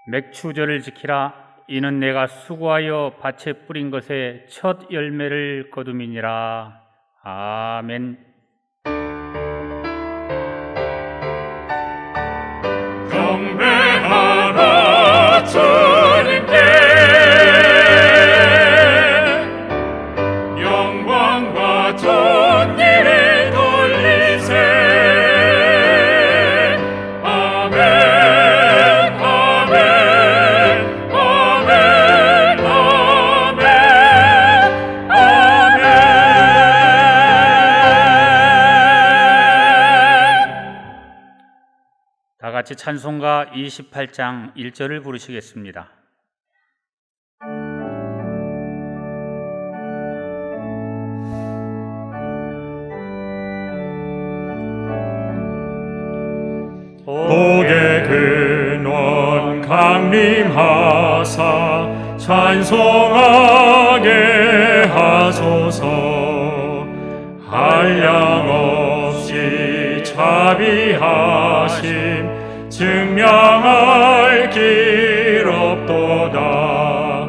맥추절을 지키라. 이는 내가 수고하여 밭에 뿌린 것의 첫 열매를 거둠이니라. 아멘. 경배하라 주님께 영광과 존귀를 돌리세. 아멘 아멘 아멘 아멘 아멘. 다 같이 찬송가 28장 1절을 부르시겠습니다. 복의 근원 강림하사 찬송하게 하소서. 한량없이 자비하심 증명할 길 없도다.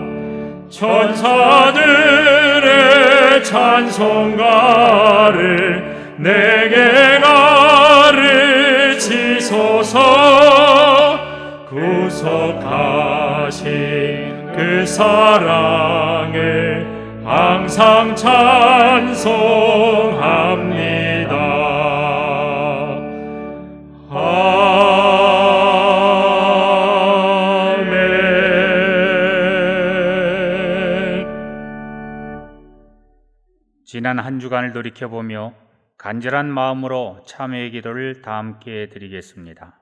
천사들의 찬송가를 내게 가르치소서. 구속하신 그 사랑을 항상 찬송합니다. 아멘. 지난 한 주간을 돌이켜보며 간절한 마음으로 참회의 기도를 다 함께 드리겠습니다.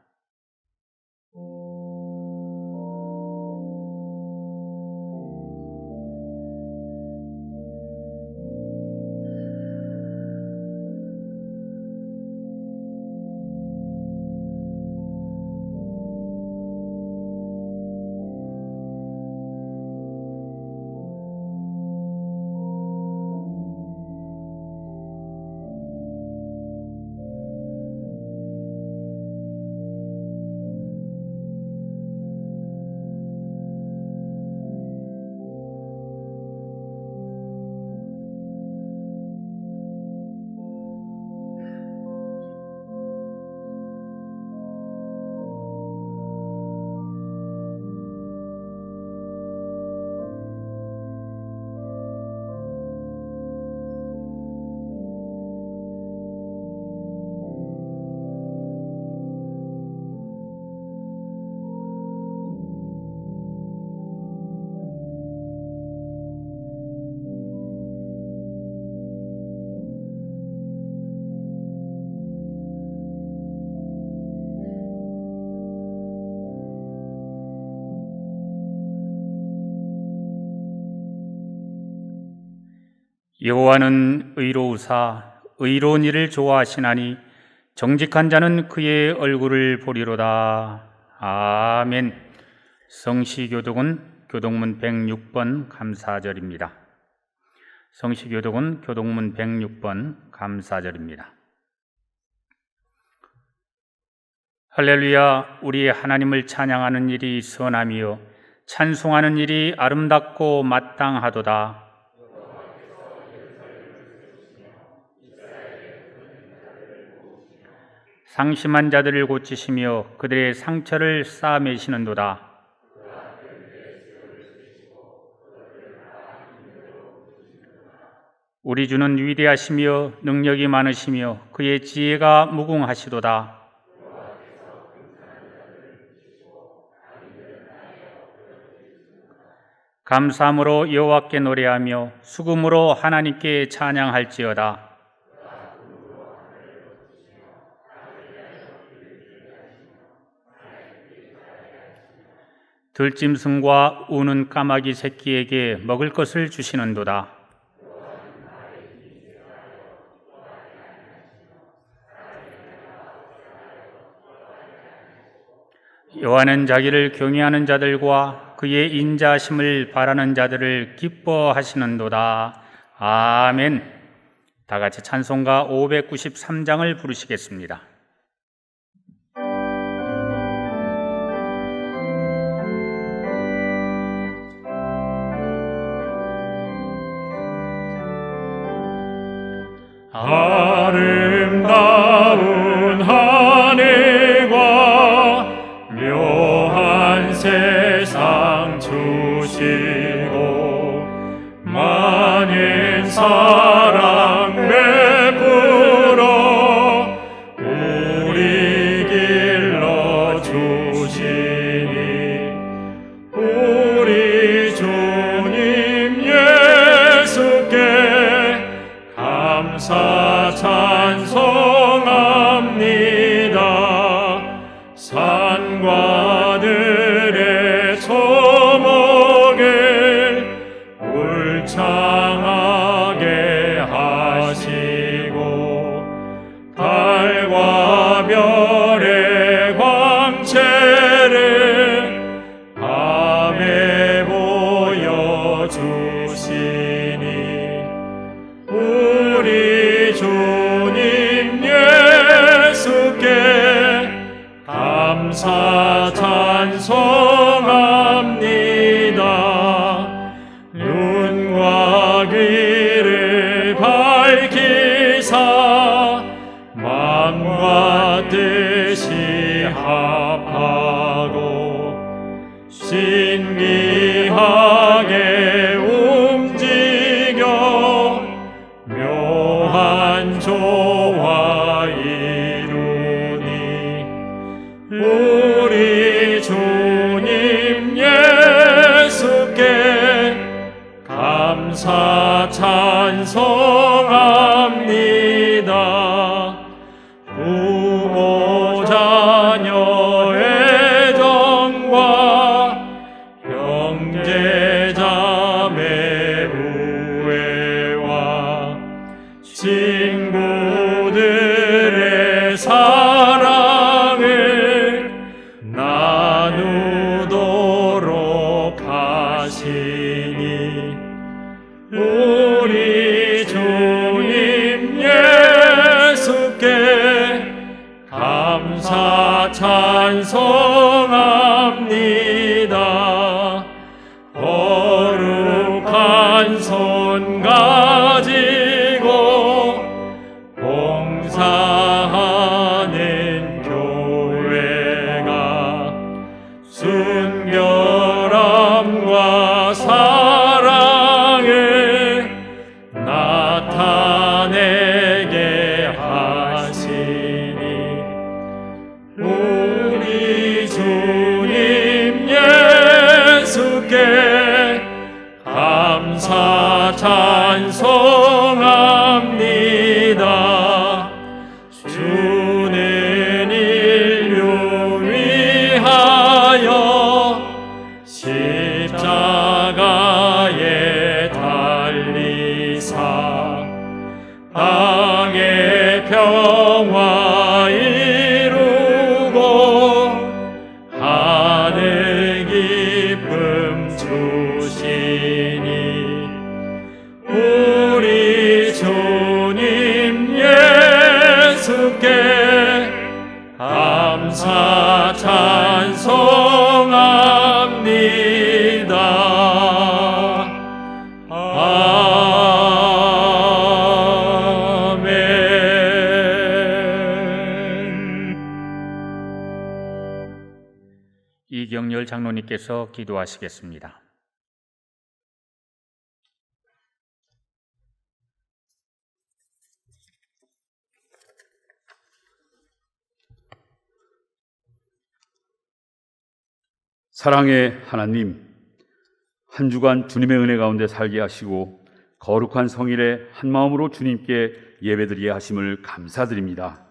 여호와는 의로우사 의로운 일을 좋아하시나니 정직한 자는 그의 얼굴을 보리로다. 아멘. 성시교독은 교독문 106번 감사절입니다. 성시교독은 교독문 106번 감사절입니다. 할렐루야. 우리의 하나님을 찬양하는 일이 선함이요 찬송하는 일이 아름답고 마땅하도다. 상심한 자들을 고치시며 그들의 상처를 싸매시는도다. 우리 주는 위대하시며 능력이 많으시며 그의 지혜가 무궁하시도다. 감사함으로 여호와께 노래하며 수금으로 하나님께 찬양할지어다. 들짐승과 우는 까마귀 새끼에게 먹을 것을 주시는도다. 여호와는 자기를 경외하는 자들과 그의 인자하심을 바라는 자들을 기뻐하시는도다. 아멘. 다 같이 찬송가 593장을 부르시겠습니다. 아름다운 하늘과 묘한 세상 주시고 많은 사랑 베풀어 우리 길러 주시니 우리 주님 예수께 감사 찬송합니다. 산과 들의 초목을 울창하게 하시고 달과 별의 광채를 밤에 보여주시니 우리 주님 예수께 감사 찬송합니다. 눈과 귀를 밝히사 마음과 뜻이 합하고 신기하게 움직여 묘한 조화 이루니 우리 주님 예수께 감사 찬송합니다. 부모 자녀의 정과 형제 자매 우애와 친구들의 사랑을 나누도록 하시니 우리 주님 예수께 감사 찬송합니다. 거룩한 손 가지고 봉사하는 교회가 순결함과 사랑을 나타내게 하시니 우리 주님 예수께 감사 찬송합니다. 주는 인류 위하여 십자가에 달리사 땅의 평화 이루고 하늘 기쁨 주시니 우리 주님 예수께 감사 찬송합니다. 아멘. 이경렬 장로님께서 기도하시겠습니다. 사랑의 하나님, 한 주간 주님의 은혜 가운데 살게 하시고 거룩한 성일에 한마음으로 주님께 예배드리게 하심을 감사드립니다.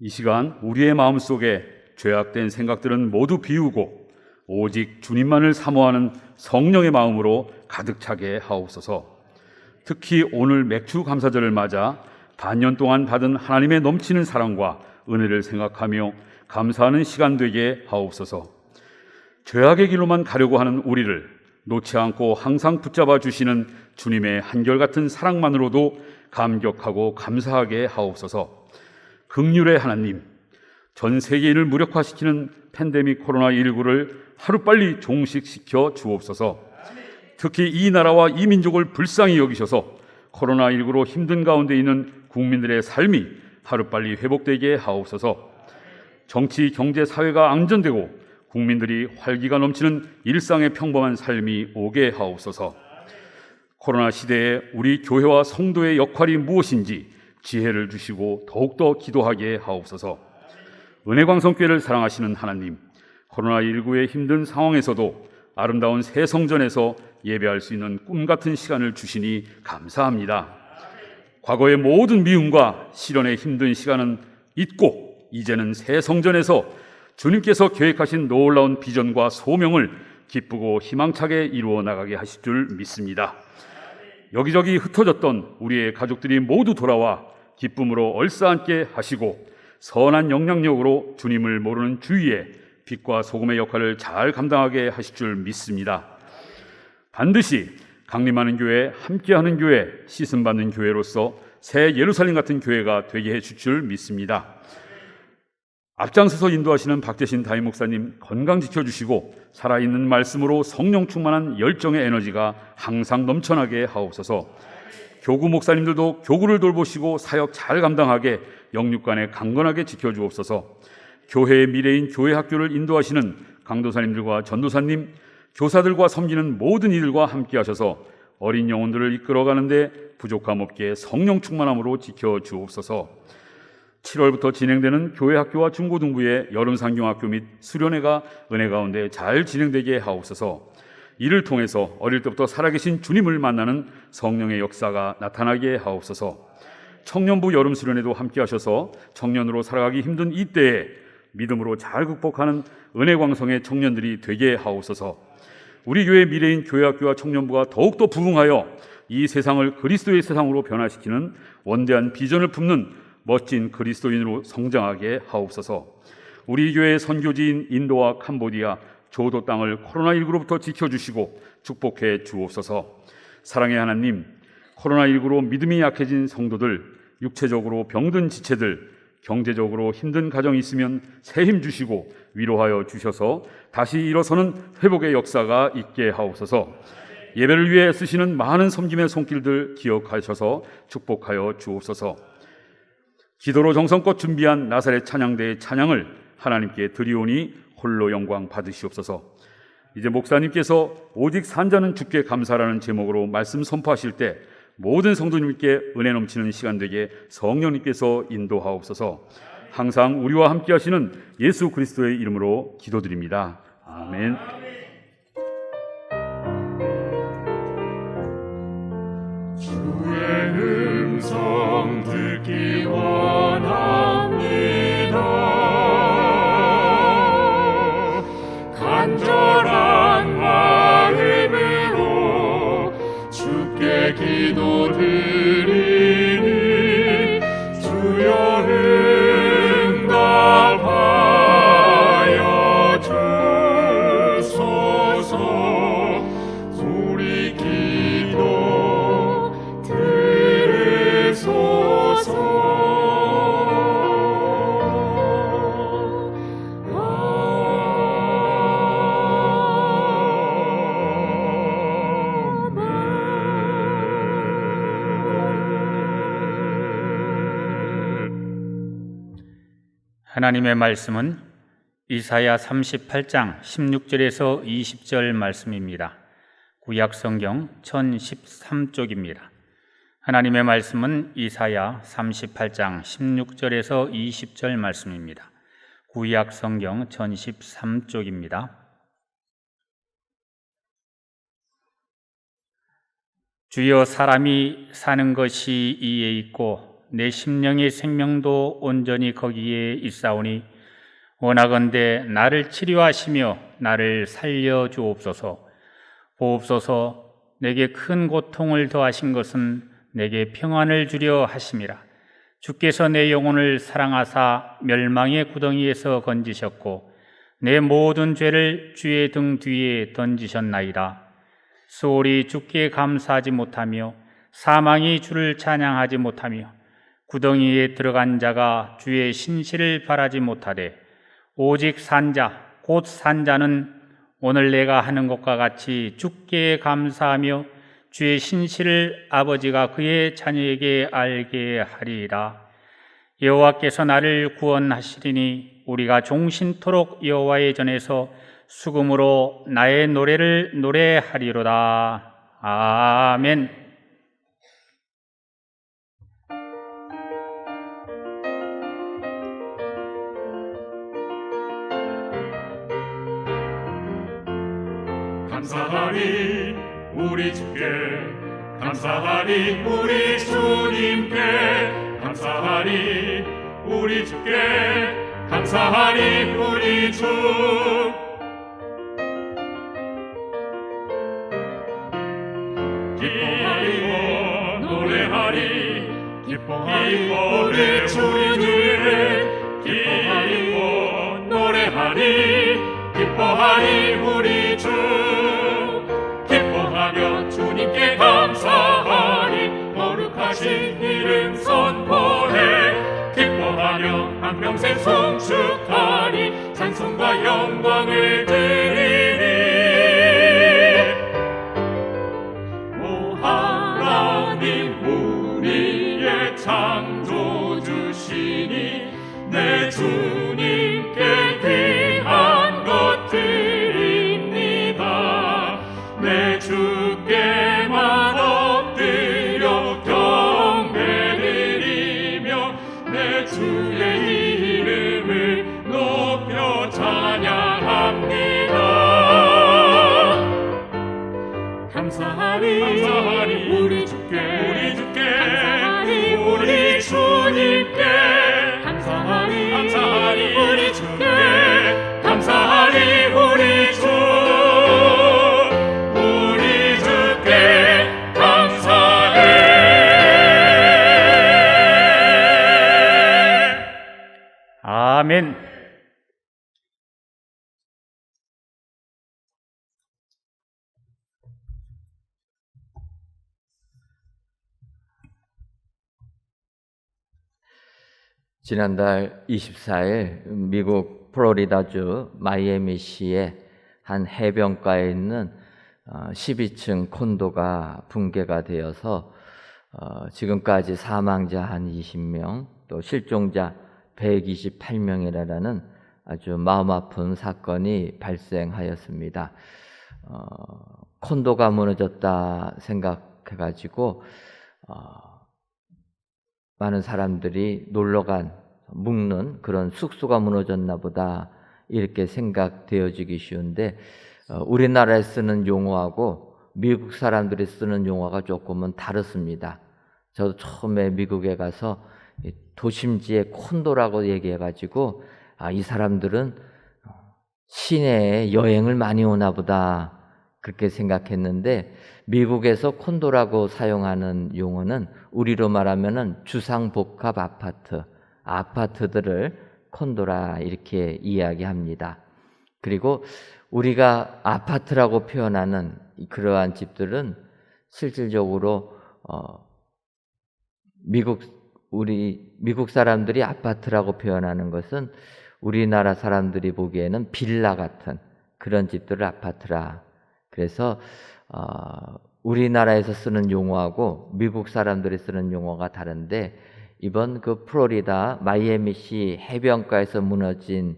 이 시간 우리의 마음속에 죄악된 생각들은 모두 비우고 오직 주님만을 사모하는 성령의 마음으로 가득 차게 하옵소서. 특히 오늘 맥주 감사절을 맞아 반년 동안 받은 하나님의 넘치는 사랑과 은혜를 생각하며 감사하는 시간 되게 하옵소서. 죄악의 길로만 가려고 하는 우리를 놓지 않고 항상 붙잡아 주시는 주님의 한결같은 사랑만으로도 감격하고 감사하게 하옵소서. 긍휼의 하나님, 전 세계인을 무력화시키는 팬데믹 코로나19를 하루빨리 종식시켜 주옵소서. 특히 이 나라와 이 민족을 불쌍히 여기셔서 코로나19로 힘든 가운데 있는 국민들의 삶이 하루빨리 회복되게 하옵소서. 정치, 경제, 사회가 안전되고 국민들이 활기가 넘치는 일상의 평범한 삶이 오게 하옵소서. 코로나 시대에 우리 교회와 성도의 역할이 무엇인지 지혜를 주시고 더욱더 기도하게 하옵소서. 은혜광성교회를 사랑하시는 하나님, 코로나19의 힘든 상황에서도 아름다운 새 성전에서 예배할 수 있는 꿈같은 시간을 주시니 감사합니다. 과거의 모든 미움과 시련의 힘든 시간은 잊고 이제는 새 성전에서 주님께서 계획하신 놀라운 비전과 소명을 기쁘고 희망차게 이루어 나가게 하실 줄 믿습니다. 여기저기 흩어졌던 우리의 가족들이 모두 돌아와 기쁨으로 얼싸안게 하시고 선한 영향력으로 주님을 모르는 주위에 빛과 소금의 역할을 잘 감당하게 하실 줄 믿습니다. 반드시 강림하는 교회, 함께하는 교회, 씻음받는 교회로서 새 예루살렘 같은 교회가 되게 해줄 줄 믿습니다. 앞장서서 인도하시는 박재신 담임 목사님 건강 지켜주시고 살아있는 말씀으로 성령 충만한 열정의 에너지가 항상 넘쳐나게 하옵소서. 교구 목사님들도 교구를 돌보시고 사역 잘 감당하게 영육간에 강건하게 지켜주옵소서. 교회의 미래인 교회 학교를 인도하시는 강도사님들과 전도사님, 교사들과 섬기는 모든 이들과 함께 하셔서 어린 영혼들을 이끌어가는데 부족함 없게 성령 충만함으로 지켜주옵소서. 7월부터 진행되는 교회 학교와 중고등부의 여름 상경학교 및 수련회가 은혜 가운데 잘 진행되게 하옵소서. 이를 통해서 어릴 때부터 살아계신 주님을 만나는 성령의 역사가 나타나게 하옵소서. 청년부 여름 수련회도 함께 하셔서 청년으로 살아가기 힘든 이때에 믿음으로 잘 극복하는 은혜광성의 청년들이 되게 하옵소서. 우리 교회 미래인 교회학교와 청년부가 더욱더 부흥하여 이 세상을 그리스도의 세상으로 변화시키는 원대한 비전을 품는 멋진 그리스도인으로 성장하게 하옵소서. 우리 교회의 선교지인 인도와 캄보디아, 조도 땅을 코로나19로부터 지켜주시고 축복해 주옵소서. 사랑의 하나님, 코로나19로 믿음이 약해진 성도들, 육체적으로 병든 지체들, 경제적으로 힘든 가정이 있으면 새 힘 주시고 위로하여 주셔서 다시 일어서는 회복의 역사가 있게 하옵소서. 예배를 위해 쓰시는 많은 섬김의 손길들 기억하셔서 축복하여 주옵소서. 기도로 정성껏 준비한 나사렛 찬양대의 찬양을 하나님께 드리오니 홀로 영광 받으시옵소서. 이제 목사님께서 오직 산 자는 주께 감사라는 제목으로 말씀 선포하실 때 모든 성도님께 은혜 넘치는 시간 되게 성령님께서 인도하옵소서. 항상 우리와 함께 하시는 예수 그리스도의 이름으로 기도드립니다. 아멘. 주의 음성 듣기 원합니다. 간절한 마음으로 주께 기도드리니 주여 응답하여 주소서. 우리 기도 들으소서. 하나님의 말씀은 이사야 38장 16절에서 20절 말씀입니다. 구약성경 1013쪽입니다. 하나님의 말씀은 이사야 38장 16절에서 20절 말씀입니다. 구약성경 1013쪽입니다. 주여, 사람이 사는 것이 이에 있고 내 심령의 생명도 온전히 거기에 있사오니 원하건대 나를 치료하시며 나를 살려주옵소서. 보옵소서. 내게 큰 고통을 더하신 것은 내게 평안을 주려 하심이라. 주께서 내 영혼을 사랑하사 멸망의 구덩이에서 건지셨고 내 모든 죄를 주의 등 뒤에 던지셨나이다. 소홀히 주께 감사하지 못하며 사망이 주를 찬양하지 못하며 구덩이에 들어간 자가 주의 신실을 바라지 못하되 오직 산자 곧 산자는 오늘 내가 하는 것과 같이 주께 감사하며 주의 신실을 아버지가 그의 자녀에게 알게 하리이다. 여호와께서 나를 구원하시리니 우리가 종신토록 여호와의 전에서 수금으로 나의 노래를 노래하리로다. 아멘. 감사하리 우리 주께, 감사하리 우리 주님께, 감사하리 우리 주께, 감사하리 우리 주. 기뻐하리 노래하리, 기뻐하리 우리 주님께, 기뻐하리 노래하리, 기뻐하리 우리 주. 기뻐하며 주님께 감사하리, 거룩하신 이름 선포해. 기뻐하며 한평생 송축하리, 찬송과 영광을 드리리. 오 하나님 우리의 창조주시니 내 주님께 귀한 것 드립니다. 내 주께만 엎드려 경배드리며 내 주의 이름을 높여 찬양합니다. 감사하리 우리 주께, 감사하리 우리 주님께, 감사하리 우리 주께, 감사하리 우리 주. 우리 주께 감사해. 아멘. 지난달 24일 미국 플로리다주 마이애미시의 한 해변가에 있는 12층 콘도가 붕괴가 되어서 지금까지 사망자 한 20명, 또 실종자 128명이라는 아주 마음 아픈 사건이 발생하였습니다. 콘도가 무너졌다 생각해가지고 많은 사람들이 놀러간 묵는 그런 숙소가 무너졌나 보다 이렇게 생각되어지기 쉬운데, 우리나라에 쓰는 용어하고 미국 사람들이 쓰는 용어가 조금은 다릅니다. 저도 처음에 미국에 가서 도심지에 콘도라고 얘기해가지고 이 사람들은 시내에 여행을 많이 오나 보다 그렇게 생각했는데, 미국에서 콘도라고 사용하는 용어는 우리로 말하면은 주상복합 아파트들을 콘도라 이렇게 이야기합니다. 그리고 우리가 아파트라고 표현하는 그러한 집들은 실질적으로 미국 사람들이 아파트라고 표현하는 것은 우리나라 사람들이 보기에는 빌라 같은 그런 집들을 아파트라. 그래서 우리나라에서 쓰는 용어하고 미국 사람들이 쓰는 용어가 다른데, 이번 그 플로리다 마이애미시 해변가에서 무너진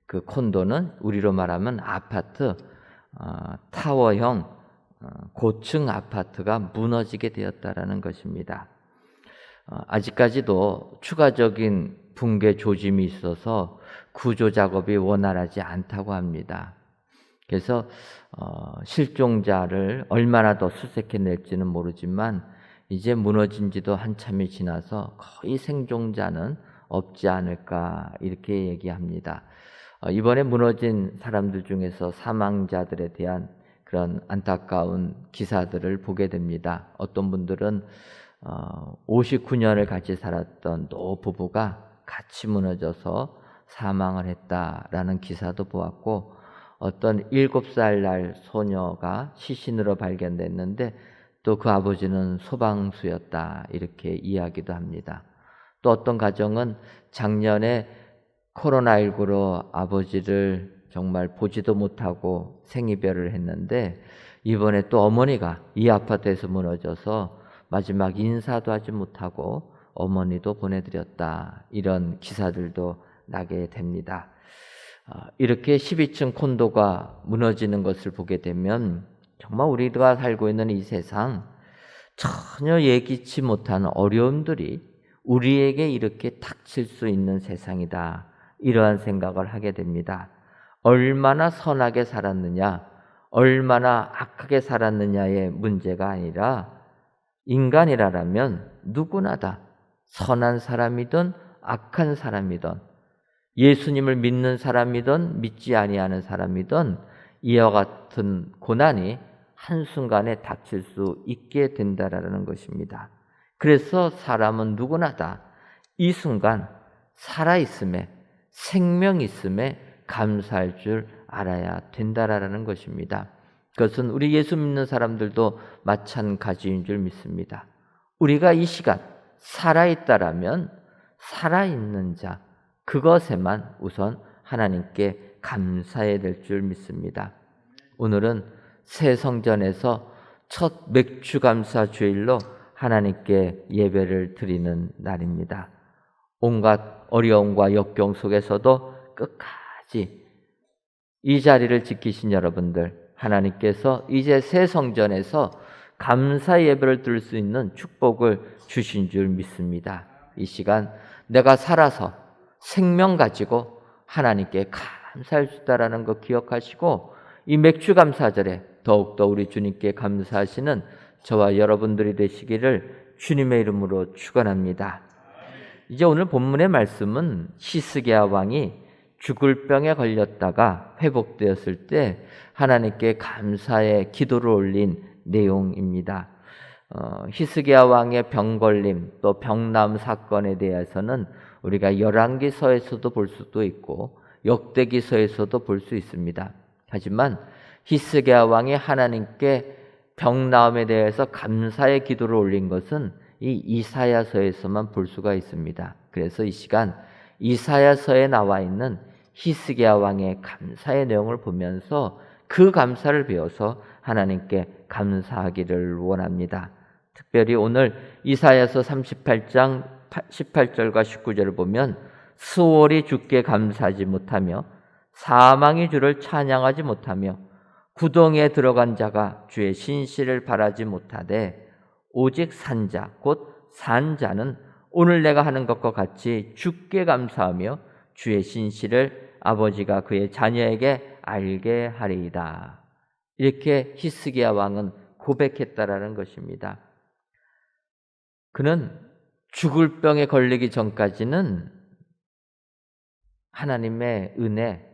그 콘도는 우리로 말하면 아파트, 타워형 고층 아파트가 무너지게 되었다라는 것입니다. 아직까지도 추가적인 붕괴 조짐이 있어서 구조 작업이 원활하지 않다고 합니다. 그래서 실종자를 얼마나 더 수색해낼지는 모르지만 이제 무너진 지도 한참이 지나서 거의 생존자는 없지 않을까 이렇게 얘기합니다. 이번에 무너진 사람들 중에서 사망자들에 대한 그런 안타까운 기사들을 보게 됩니다. 어떤 분들은 59년을 같이 살았던 노 부부가 같이 무너져서 사망을 했다라는 기사도 보았고, 어떤 7살 날 소녀가 시신으로 발견됐는데 또 그 아버지는 소방수였다 이렇게 이야기도 합니다. 또 어떤 가정은 작년에 코로나19로 아버지를 정말 보지도 못하고 생이별을 했는데 이번에 또 어머니가 이 아파트에서 무너져서 마지막 인사도 하지 못하고 어머니도 보내드렸다. 이런 기사들도 나게 됩니다. 이렇게 12층 콘도가 무너지는 것을 보게 되면 정말 우리가 살고 있는 이 세상 전혀 예기치 못한 어려움들이 우리에게 이렇게 닥칠 수 있는 세상이다. 이러한 생각을 하게 됩니다. 얼마나 선하게 살았느냐, 얼마나 악하게 살았느냐의 문제가 아니라 인간이라면 누구나 다 선한 사람이든 악한 사람이든 예수님을 믿는 사람이든 믿지 아니하는 사람이든 이와 같은 고난이 한순간에 닥칠 수 있게 된다라는 것입니다. 그래서 사람은 누구나 다 이 순간 살아있음에, 생명 있음에 감사할 줄 알아야 된다라는 것입니다. 그것은 우리 예수 믿는 사람들도 마찬가지인 줄 믿습니다. 우리가 이 시간 살아있다라면 살아있는 자, 그것에만 우선 하나님께 감사해야 될 줄 믿습니다. 오늘은 새 성전에서 첫 맥주감사 주일로 하나님께 예배를 드리는 날입니다. 온갖 어려움과 역경 속에서도 끝까지 이 자리를 지키신 여러분들, 하나님께서 이제 새 성전에서 감사 예배를 드릴 수 있는 축복을 주신 줄 믿습니다. 이 시간 내가 살아서 생명 가지고 하나님께 감사할 수 있다는 거 기억하시고 이 맥주감사절에 더욱더 우리 주님께 감사하시는 저와 여러분들이 되시기를 주님의 이름으로 축원합니다. 이제 오늘 본문의 말씀은 히스기야 왕이 죽을 병에 걸렸다가 회복되었을 때 하나님께 감사의 기도를 올린 내용입니다. 히스기야 왕의 병걸림 또 병남 사건에 대해서는 우리가 열왕기서에서도 볼 수도 있고 역대기서에서도 볼 수 있습니다. 하지만 히스기야 왕이 하나님께 병나음에 대해서 감사의 기도를 올린 것은 이 이사야서에서만 볼 수가 있습니다. 그래서 이 시간 이사야서에 나와 있는 히스기야 왕의 감사의 내용을 보면서 그 감사를 배워서 하나님께 감사하기를 원합니다. 특별히 오늘 이사야서 38장 18절과 19절을 보면 수월이 주께 감사하지 못하며 사망이 주를 찬양하지 못하며 구덩이에 들어간 자가 주의 신실을 바라지 못하되 오직 산자 곧 산자는 오늘 내가 하는 것과 같이 주께 감사하며 주의 신실을 아버지가 그의 자녀에게 알게 하리이다. 이렇게 히스기야 왕은 고백했다라는 것입니다. 그는 죽을 병에 걸리기 전까지는 하나님의 은혜,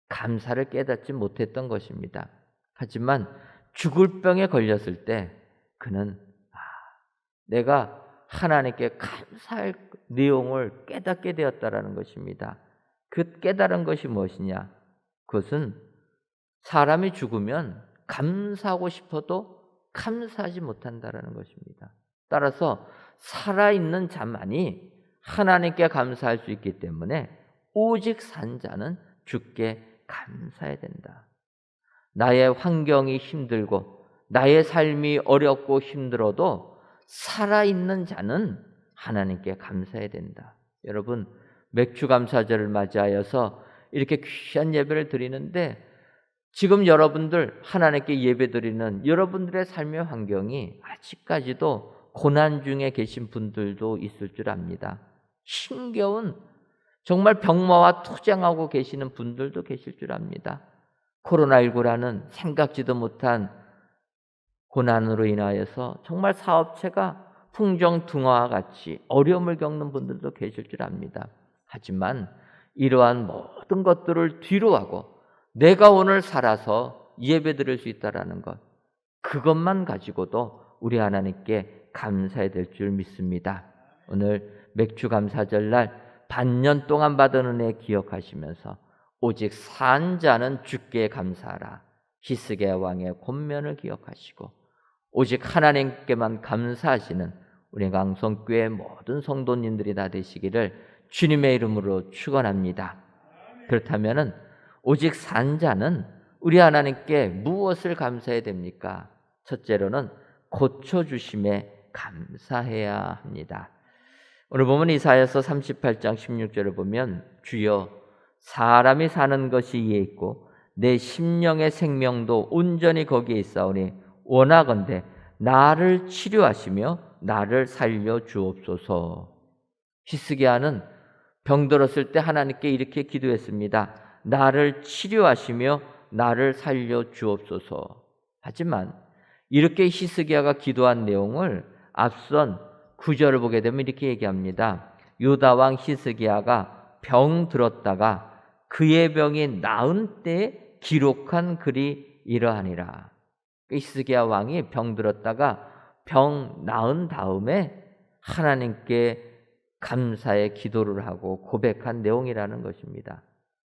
감사를 깨닫지 못했던 것입니다. 하지만 죽을 병에 걸렸을 때 그는 내가 하나님께 감사할 내용을 깨닫게 되었다라는 것입니다. 그 깨달은 것이 무엇이냐? 그것은 사람이 죽으면 감사하고 싶어도 감사하지 못한다라는 것입니다. 따라서 살아있는 자만이 하나님께 감사할 수 있기 때문에 오직 산 자는 주께 감사해야 된다. 나의 환경이 힘들고 나의 삶이 어렵고 힘들어도 살아있는 자는 하나님께 감사해야 된다. 여러분, 맥주감사절을 맞이하여서 이렇게 귀한 예배를 드리는데 지금 여러분들 하나님께 예배드리는 여러분들의 삶의 환경이 아직까지도 고난 중에 계신 분들도 있을 줄 압니다. 힘겨운 정말 병마와 투쟁하고 계시는 분들도 계실 줄 압니다. 코로나19라는 생각지도 못한 고난으로 인하여서 정말 사업체가 풍정등화와 같이 어려움을 겪는 분들도 계실 줄 압니다. 하지만 이러한 모든 것들을 뒤로하고 내가 오늘 살아서 예배드릴 수 있다는 것, 그것만 가지고도 우리 하나님께 감사해야 될 줄 믿습니다. 오늘 맥주감사절날 반년 동안 받은 은혜 기억하시면서 오직 산 자는 주께 감사하라. 히스기야 왕의 권면을 기억하시고 오직 하나님께만 감사하시는 우리 강성교회 모든 성도님들이 다 되시기를 주님의 이름으로 축원합니다. 그렇다면은 오직 산 자는 우리 하나님께 무엇을 감사해야 됩니까? 첫째로는 고쳐주심에 감사해야 합니다. 오늘 보면 이사야서 38장 16절을 보면 주여 사람이 사는 것이 이에 있고 내 심령의 생명도 온전히 거기에 있사오니 원하건대 나를 치료하시며 나를 살려 주옵소서. 히스기야는 병들었을 때 하나님께 이렇게 기도했습니다. 나를 치료하시며 나를 살려 주옵소서. 하지만 이렇게 히스기야가 기도한 내용을 앞선 9절을 보게 되면 이렇게 얘기합니다. 유다 왕 히스기야가 병 들었다가 그의 병이 나은 때에 기록한 글이 이러하니라. 히스기야 왕이 병 들었다가 병 나은 다음에 하나님께 감사의 기도를 하고 고백한 내용이라는 것입니다.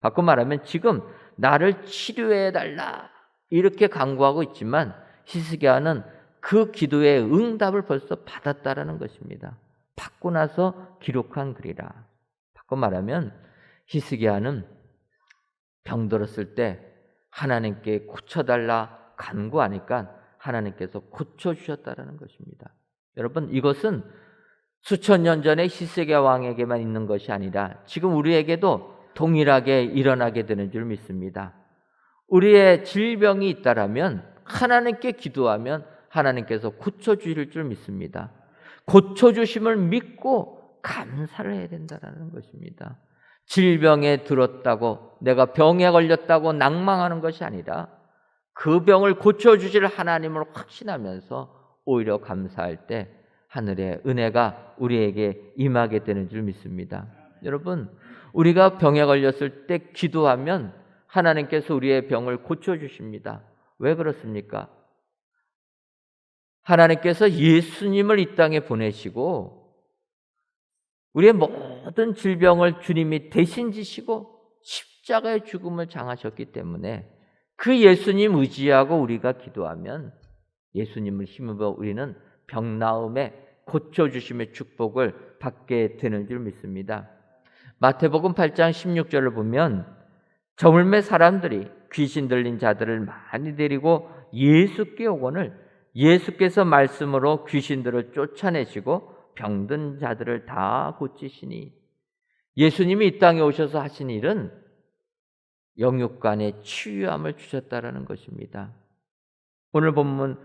바꿔 말하면 지금 나를 치료해 달라 이렇게 간구하고 있지만 히스기야는 그 기도의 응답을 벌써 받았다라는 것입니다. 받고 나서 기록한 글이라. 바꿔 말하면 히스기야는 병들었을 때 하나님께 고쳐달라 간구하니까 하나님께서 고쳐주셨다라는 것입니다. 여러분, 이것은 수천 년 전에 히스기야 왕에게만 있는 것이 아니라 지금 우리에게도 동일하게 일어나게 되는 줄 믿습니다. 우리의 질병이 있다라면 하나님께 기도하면 하나님께서 고쳐주실 줄 믿습니다. 고쳐주심을 믿고 감사를 해야 된다는 것입니다. 질병에 들었다고 내가 병에 걸렸다고 낭망하는 것이 아니라 그 병을 고쳐주실 하나님을 확신하면서 오히려 감사할 때 하늘의 은혜가 우리에게 임하게 되는 줄 믿습니다. 여러분, 우리가 병에 걸렸을 때 기도하면 하나님께서 우리의 병을 고쳐주십니다. 왜 그렇습니까? 하나님께서 예수님을 이 땅에 보내시고 우리의 모든 질병을 주님이 대신 지시고 십자가의 죽음을 당하셨기 때문에 그 예수님 의지하고 우리가 기도하면 예수님을 힘입어 우리는 병 나음에 고쳐주심의 축복을 받게 되는 줄 믿습니다. 마태복음 8장 16절을 보면 저물매 사람들이 귀신 들린 자들을 많이 데리고 예수께 오거늘 예수께서 말씀으로 귀신들을 쫓아내시고 병든 자들을 다 고치시니, 예수님이 이 땅에 오셔서 하신 일은 영육간의 치유함을 주셨다라는 것입니다. 오늘 본문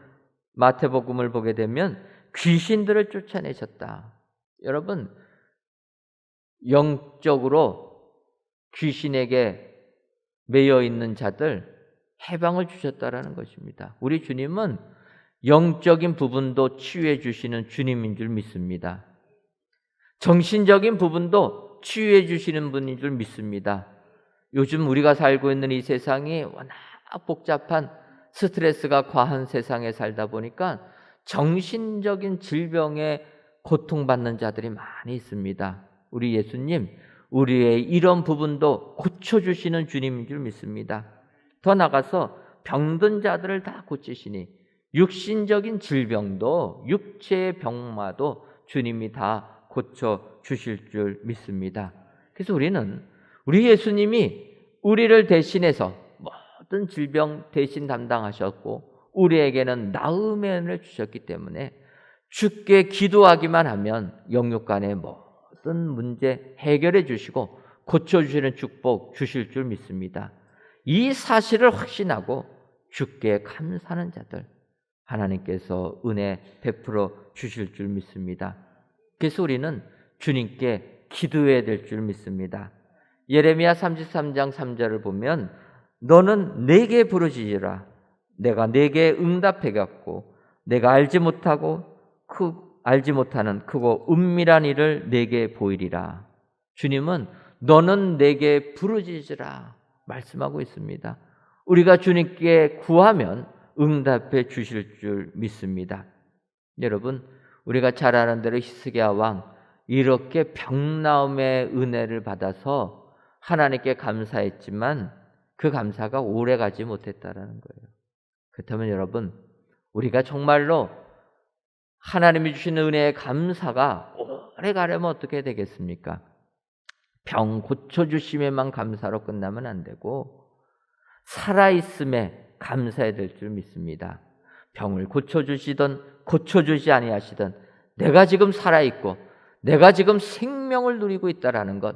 마태복음을 보게 되면 귀신들을 쫓아내셨다. 여러분, 영적으로 귀신에게 매여 있는 자들 해방을 주셨다라는 것입니다. 우리 주님은 영적인 부분도 치유해 주시는 주님인 줄 믿습니다. 정신적인 부분도 치유해 주시는 분인 줄 믿습니다. 요즘 우리가 살고 있는 이 세상이 워낙 복잡한 스트레스가 과한 세상에 살다 보니까 정신적인 질병에 고통받는 자들이 많이 있습니다. 우리 예수님, 우리의 이런 부분도 고쳐주시는 주님인 줄 믿습니다. 더 나아가서 병든 자들을 다 고치시니 육신적인 질병도 육체의 병마도 주님이 다 고쳐주실 줄 믿습니다. 그래서 우리는 우리 예수님이 우리를 대신해서 모든 질병 대신 담당하셨고 우리에게는 나음의 은혜를 주셨기 때문에 주께 기도하기만 하면 영육간의 모든 문제 해결해 주시고 고쳐주시는 축복 주실 줄 믿습니다. 이 사실을 확신하고 주께 감사하는 자들 하나님께서 은혜 베풀어 주실 줄 믿습니다. 그래서 우리는 주님께 기도해야 될 줄 믿습니다. 예레미야 33장 3절을 보면 너는 내게 부르짖으라 내가 내게 응답하겠고 내가 알지 못하는 크고 은밀한 일을 내게 보이리라. 주님은 너는 내게 부르짖으라 말씀하고 있습니다. 우리가 주님께 구하면 응답해 주실 줄 믿습니다. 여러분, 우리가 잘 아는 대로 히스기야 왕 이렇게 병나음의 은혜를 받아서 하나님께 감사했지만 그 감사가 오래가지 못했다라는 거예요. 그렇다면 여러분, 우리가 정말로 하나님이 주시는 은혜의 감사가 오래가려면 어떻게 되겠습니까? 병 고쳐주심에만 감사로 끝나면 안 되고 살아있음에 감사해야 될 줄 믿습니다. 병을 고쳐주시든 고쳐주지 아니하시든 내가 지금 살아있고 내가 지금 생명을 누리고 있다라는 것,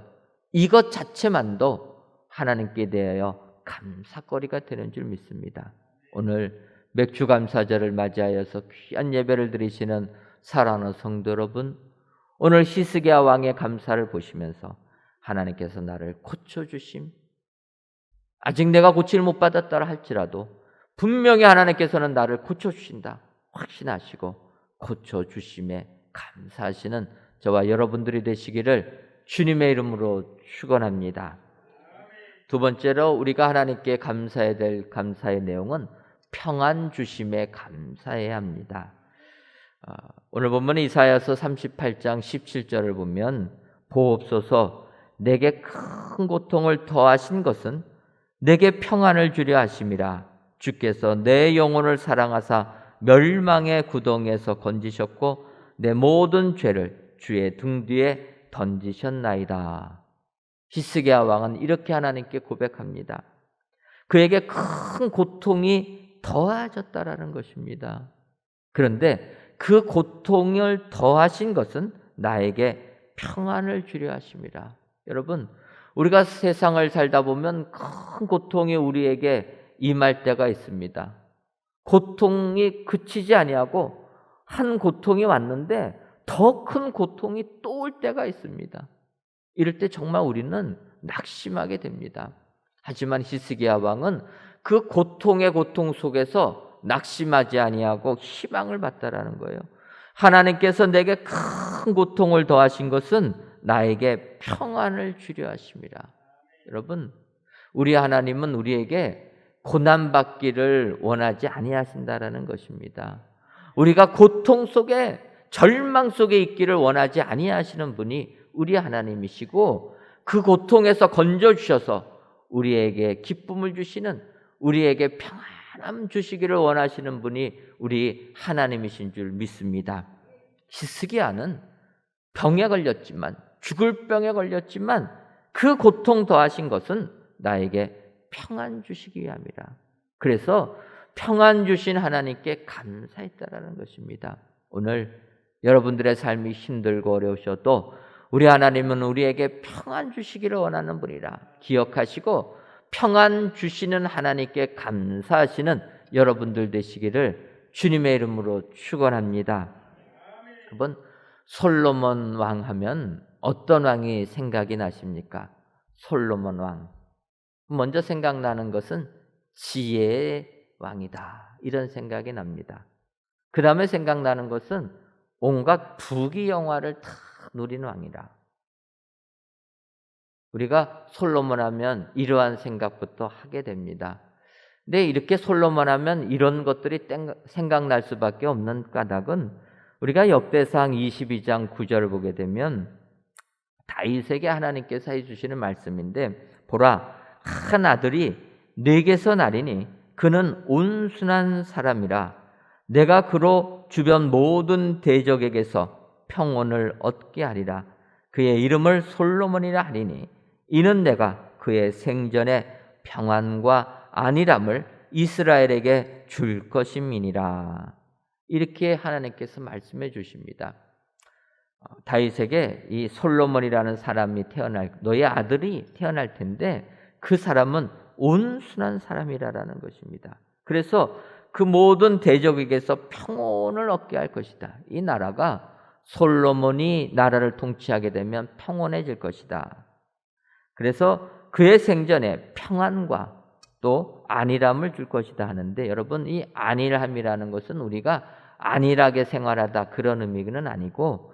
이것 자체만도 하나님께 대하여 감사거리가 되는 줄 믿습니다. 오늘 맥주감사절을 맞이하여서 귀한 예배를 드리시는 사랑하는 성도 여러분, 오늘 히스기야 왕의 감사를 보시면서 하나님께서 나를 고쳐주심, 아직 내가 고침을 못 받았다 할지라도 분명히 하나님께서는 나를 고쳐주신다 확신하시고 고쳐주심에 감사하시는 저와 여러분들이 되시기를 주님의 이름으로 축원합니다. 두 번째로 우리가 하나님께 감사해야 될 감사의 내용은 평안 주심에 감사해야 합니다. 오늘 본문 이사야서 38장 17절을 보면 보옵소서 내게 큰 고통을 더하신 것은 내게 평안을 주려 하심이라. 주께서 내 영혼을 사랑하사 멸망의 구덩이에서 건지셨고 내 모든 죄를 주의 등 뒤에 던지셨나이다. 히스기야 왕은 이렇게 하나님께 고백합니다. 그에게 큰 고통이 더해졌다라는 것입니다. 그런데 그 고통을 더하신 것은 나에게 평안을 주려 하심이라. 여러분, 우리가 세상을 살다 보면 큰 고통이 우리에게 임할 때가 있습니다. 고통이 그치지 아니하고 한 고통이 왔는데 더 큰 고통이 또 올 때가 있습니다. 이럴 때 정말 우리는 낙심하게 됩니다. 하지만 히스기야 왕은 그 고통의 고통 속에서 낙심하지 아니하고 희망을 받다라는 거예요. 하나님께서 내게 큰 고통을 더하신 것은 나에게 평안을 주려 하심이라. 여러분, 우리 하나님은 우리에게 고난받기를 원하지 아니하신다라는 것입니다. 우리가 고통 속에 절망 속에 있기를 원하지 아니하시는 분이 우리 하나님이시고 그 고통에서 건져주셔서 우리에게 기쁨을 주시는, 우리에게 평안함 주시기를 원하시는 분이 우리 하나님이신 줄 믿습니다. 히스기야는 병에 걸렸지만, 죽을 병에 걸렸지만 그 고통 더하신 것은 나에게 평안 주시기 위함이라. 그래서 평안 주신 하나님께 감사했다라는 것입니다. 오늘 여러분들의 삶이 힘들고 어려우셔도 우리 하나님은 우리에게 평안 주시기를 원하는 분이라 기억하시고 평안 주시는 하나님께 감사하시는 여러분들 되시기를 주님의 이름으로 축원합니다. 여러분, 솔로몬 왕 하면 어떤 왕이 생각이 나십니까? 솔로몬 왕. 먼저 생각나는 것은 지혜의 왕이다, 이런 생각이 납니다. 그 다음에 생각나는 것은 온갖 부귀영화를 다 누리는 왕이라. 우리가 솔로몬 하면 이러한 생각부터 하게 됩니다. 근데 이렇게 솔로몬 하면 이런 것들이 생각날 수밖에 없는 까닭은 우리가 역대상 22장 9절을 보게 되면 다윗에게 하나님께서 해주시는 말씀인데, 보라, 한 아들이 내게서 나리니 그는 온순한 사람이라. 내가 그로 주변 모든 대적에게서 평온을 얻게 하리라. 그의 이름을 솔로몬이라 하리니 이는 내가 그의 생전에 평안과 안일함을 이스라엘에게 줄 것임이니라. 이렇게 하나님께서 말씀해 주십니다. 다윗에게 이 솔로몬이라는 사람이 너의 아들이 태어날 텐데 그 사람은 온순한 사람이라는 것입니다. 그래서 그 모든 대적에게서 평온을 얻게 할 것이다. 이 나라가 솔로몬이 나라를 통치하게 되면 평온해질 것이다. 그래서 그의 생전에 평안과 또 안일함을 줄 것이다 하는데, 여러분, 이 안일함이라는 것은 우리가 안일하게 생활하다 그런 의미는 아니고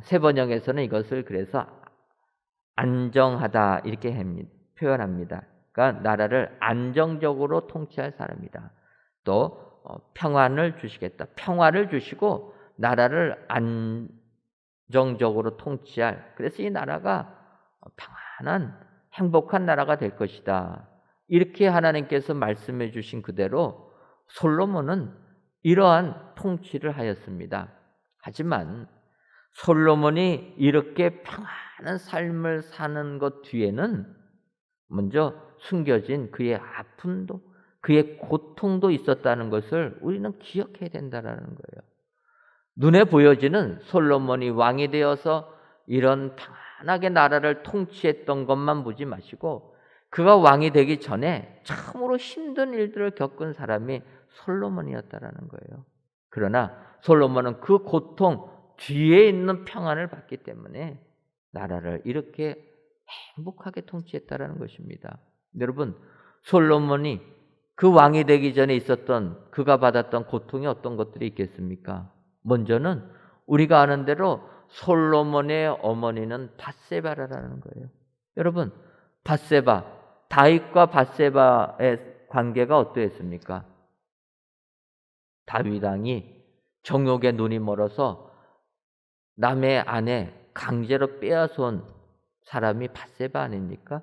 새 번역에서는 이것을 그래서 안정하다 이렇게 표현합니다. 그러니까 나라를 안정적으로 통치할 사람이다. 또 평안을 주시겠다. 평화를 주시고 나라를 안정적으로 통치할, 그래서 이 나라가 평안한 행복한 나라가 될 것이다. 이렇게 하나님께서 말씀해 주신 그대로 솔로몬은 이러한 통치를 하였습니다. 하지만 솔로몬이 이렇게 평안한 삶을 사는 것 뒤에는 먼저 숨겨진 그의 아픔도, 그의 고통도 있었다는 것을 우리는 기억해야 된다는 거예요. 눈에 보여지는 솔로몬이 왕이 되어서 이런 편안하게 나라를 통치했던 것만 보지 마시고, 그가 왕이 되기 전에 참으로 힘든 일들을 겪은 사람이 솔로몬이었다라는 거예요. 그러나 솔로몬은 그 고통 뒤에 있는 평안을 받기 때문에 나라를 이렇게 행복하게 통치했다라는 것입니다. 여러분, 솔로몬이 그 왕이 되기 전에 있었던, 그가 받았던 고통이 어떤 것들이 있겠습니까? 먼저는 우리가 아는 대로 솔로몬의 어머니는 밧세바라는 거예요. 여러분, 밧세바, 다윗과 밧세바의 관계가 어떠했습니까? 다윗 왕이 정욕에 눈이 멀어서 남의 아내 강제로 빼앗아온 사람이 밧세바 아닙니까?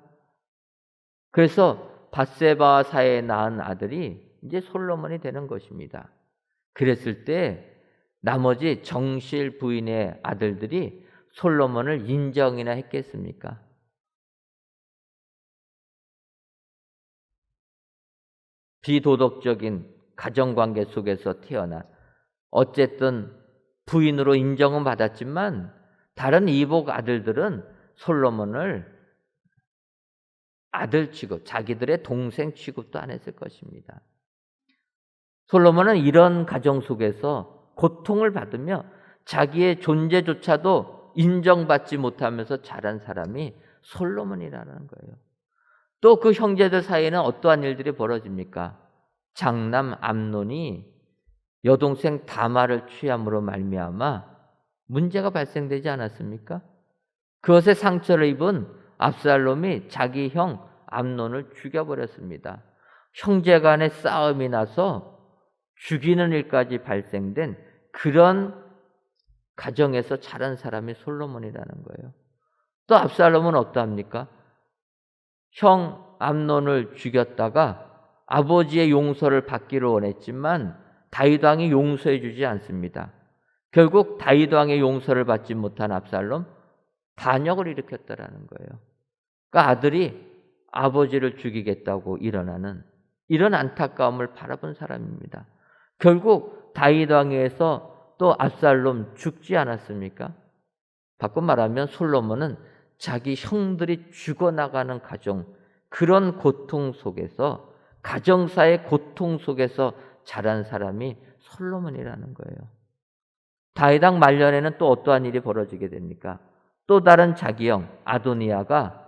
그래서 밧세바와 사이에 낳은 아들이 이제 솔로몬이 되는 것입니다. 그랬을 때 나머지 정실 부인의 아들들이 솔로몬을 인정이나 했겠습니까? 비도덕적인 가정관계 속에서 태어난, 어쨌든 부인으로 인정은 받았지만 다른 이복 아들들은 솔로몬을 아들 취급, 자기들의 동생 취급도 안 했을 것입니다. 솔로몬은 이런 가정 속에서 고통을 받으며 자기의 존재조차도 인정받지 못하면서 자란 사람이 솔로몬이라는 거예요. 또 그 형제들 사이에는 어떠한 일들이 벌어집니까? 장남 암논이 여동생 다말을 취함으로 말미암아 문제가 발생되지 않았습니까? 그것에 상처를 입은 압살롬이 자기 형 암논을 죽여버렸습니다. 형제 간의 싸움이 나서 죽이는 일까지 발생된 그런 가정에서 자란 사람이 솔로몬이라는 거예요. 또 압살롬은 어떠합니까? 형 암논을 죽였다가 아버지의 용서를 받기를 원했지만 다윗 왕이 용서해 주지 않습니다. 결국 다윗 왕의 용서를 받지 못한 압살롬, 반역을 일으켰다라는 거예요. 그러니까 아들이 아버지를 죽이겠다고 일어나는 이런 안타까움을 바라본 사람입니다. 결국 다윗 왕에서 또 압살롬 죽지 않았습니까? 바꿔 말하면 솔로몬은 자기 형들이 죽어나가는 가정, 그런 고통 속에서, 가정사의 고통 속에서 자란 사람이 솔로몬이라는 거예요. 다윗 왕 말년에는 또 어떠한 일이 벌어지게 됩니까? 또 다른 자기 형 아도니아가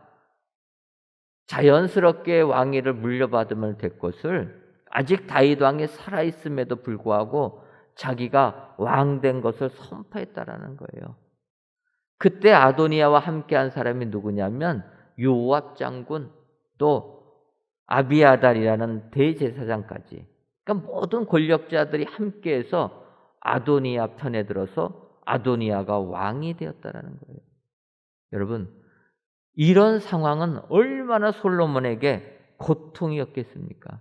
자연스럽게 왕위를 물려받으면 될 것을 아직 다윗 왕이 살아있음에도 불구하고 자기가 왕된 것을 선포했다라는 거예요. 그때 아도니아와 함께한 사람이 누구냐면 요압 장군, 또 아비아달이라는 대제사장까지, 그러니까 모든 권력자들이 함께해서 아도니아 편에 들어서 아도니아가 왕이 되었다라는 거예요. 여러분, 이런 상황은 얼마나 솔로몬에게 고통이었겠습니까?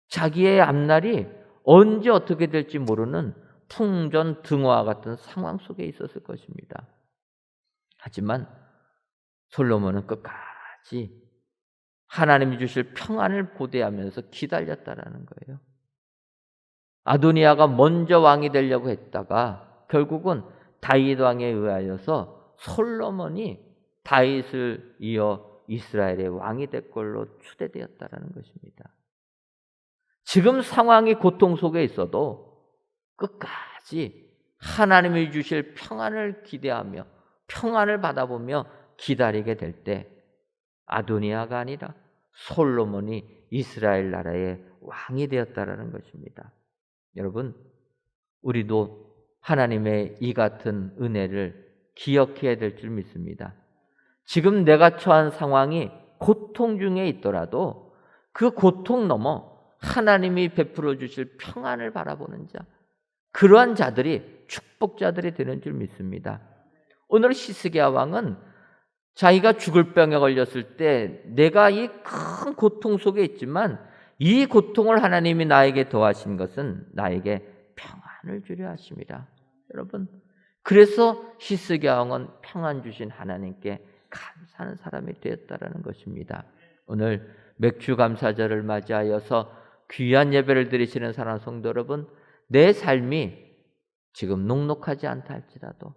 자기의 앞날이 언제 어떻게 될지 모르는 풍전등화와 같은 상황 속에 있었을 것입니다. 하지만 솔로몬은 끝까지 하나님이 주실 평안을 고대하면서 기다렸다라는 거예요. 아도니아가 먼저 왕이 되려고 했다가 결국은 다윗 왕에 의하여서 솔로몬이 다윗을 이어 이스라엘의 왕이 될 걸로 추대되었다라는 것입니다. 지금 상황이 고통 속에 있어도 끝까지 하나님이 주실 평안을 기대하며 평안을 받아보며 기다리게 될 때 아도니아가 아니라 솔로몬이 이스라엘 나라의 왕이 되었다라는 것입니다. 여러분, 우리도 하나님의 이 같은 은혜를 기억해야 될 줄 믿습니다. 지금 내가 처한 상황이 고통 중에 있더라도 그 고통 넘어 하나님이 베풀어 주실 평안을 바라보는 자, 그러한 자들이 축복자들이 되는 줄 믿습니다. 오늘 히스기야 왕은 자기가 죽을 병에 걸렸을 때 내가 이 큰 고통 속에 있지만 이 고통을 하나님이 나에게 더하신 것은 나에게 평안을 주려 하심이라. 여러분, 그래서 히스기야 왕은 평안 주신 하나님께 감사하는 사람이 되었다라는 것입니다. 오늘 맥주 감사절을 맞이하여서 귀한 예배를 드리시는 사랑하는 성도 여러분, 내 삶이 지금 녹록하지 않다 할지라도,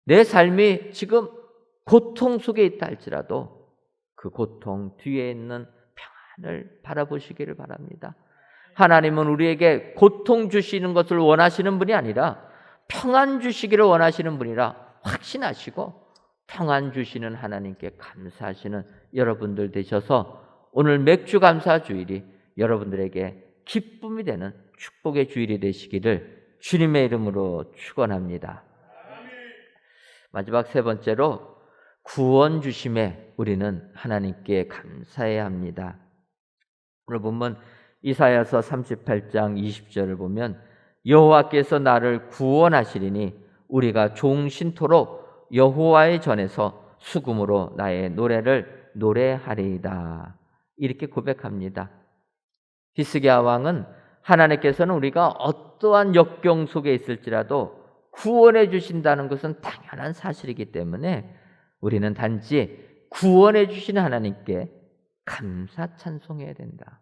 내 삶이 지금 고통 속에 있다 할지라도 그 고통 뒤에 있는 평안을 바라보시기를 바랍니다. 하나님은 우리에게 고통 주시는 것을 원하시는 분이 아니라 평안 주시기를 원하시는 분이라 확신하시고 평안 주시는 하나님께 감사하시는 여러분들 되셔서 오늘 맥주 감사 주일이 여러분들에게 기쁨이 되는 축복의 주일이 되시기를 주님의 이름으로 축원합니다. 마지막 세 번째로 구원 주심에 우리는 하나님께 감사해야 합니다. 오늘 본문 이사야서 38장 20절을 보면 여호와께서 나를 구원하시리니 우리가 종신토록 여호와의 전에서 수금으로 나의 노래를 노래하리이다. 이렇게 고백합니다. 히스기야 왕은 하나님께서는 우리가 어떠한 역경 속에 있을지라도 구원해 주신다는 것은 당연한 사실이기 때문에 우리는 단지 구원해 주신 하나님께 감사 찬송해야 된다.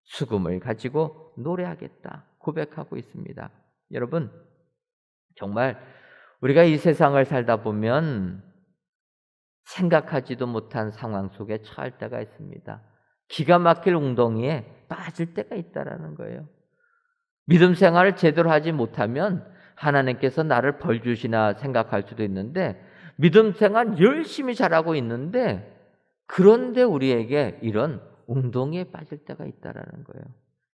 수금을 가지고 노래하겠다 고백하고 있습니다. 여러분, 정말 우리가 이 세상을 살다 보면 생각하지도 못한 상황 속에 처할 때가 있습니다. 기가 막힐 웅덩이에 빠질 때가 있다라는 거예요. 믿음 생활을 제대로 하지 못하면 하나님께서 나를 벌 주시나 생각할 수도 있는데, 믿음 생활 열심히 잘하고 있는데 그런데 우리에게 이런 웅덩이에 빠질 때가 있다라는 거예요.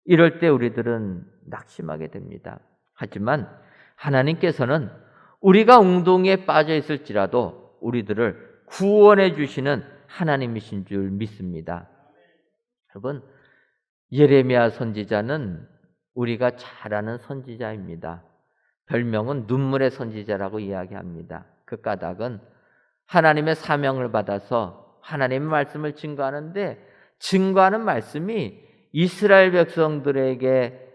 이럴 때 우리들은 낙심하게 됩니다. 하지만 하나님께서는 우리가 웅덩이에 빠져 있을지라도 우리들을 구원해 주시는 하나님이신 줄 믿습니다. 여러분, 예레미야 선지자는 우리가 잘 아는 선지자입니다. 별명은 눈물의 선지자라고 이야기합니다. 그 까닭은 하나님의 사명을 받아서 하나님의 말씀을 증거하는데, 증거하는 말씀이 이스라엘 백성들에게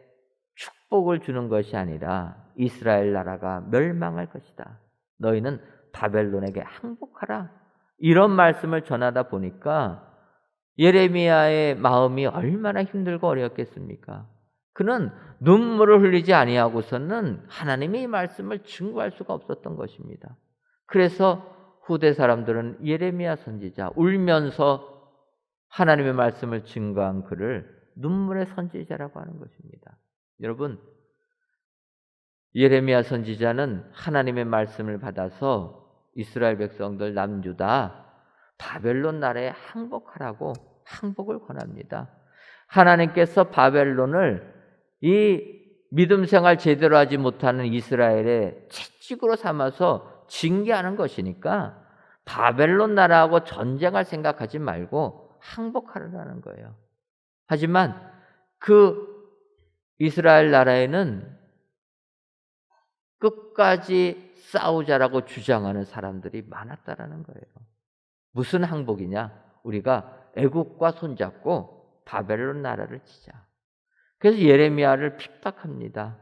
축복을 주는 것이 아니라 이스라엘 나라가 멸망할 것이다, 너희는 바벨론에게 항복하라, 이런 말씀을 전하다 보니까 예레미야의 마음이 얼마나 힘들고 어려웠겠습니까? 그는 눈물을 흘리지 아니하고서는 하나님의 이 말씀을 증거할 수가 없었던 것입니다. 그래서 후대 사람들은 예레미야 선지자, 울면서 하나님의 말씀을 증거한 그를 눈물의 선지자라고 하는 것입니다. 여러분, 예레미야 선지자는 하나님의 말씀을 받아서 이스라엘 백성들 남유다 바벨론 나라에 항복하라고 항복을 권합니다. 하나님께서 바벨론을 이 믿음 생활 제대로 하지 못하는 이스라엘의 채찍으로 삼아서 징계하는 것이니까 바벨론 나라하고 전쟁할 생각하지 말고 항복하라는 거예요. 하지만 그 이스라엘 나라에는 끝까지 싸우자라고 주장하는 사람들이 많았다라는 거예요. 무슨 항복이냐? 우리가 애국과 손잡고 바벨론 나라를 치자. 그래서 예레미야를 핍박합니다.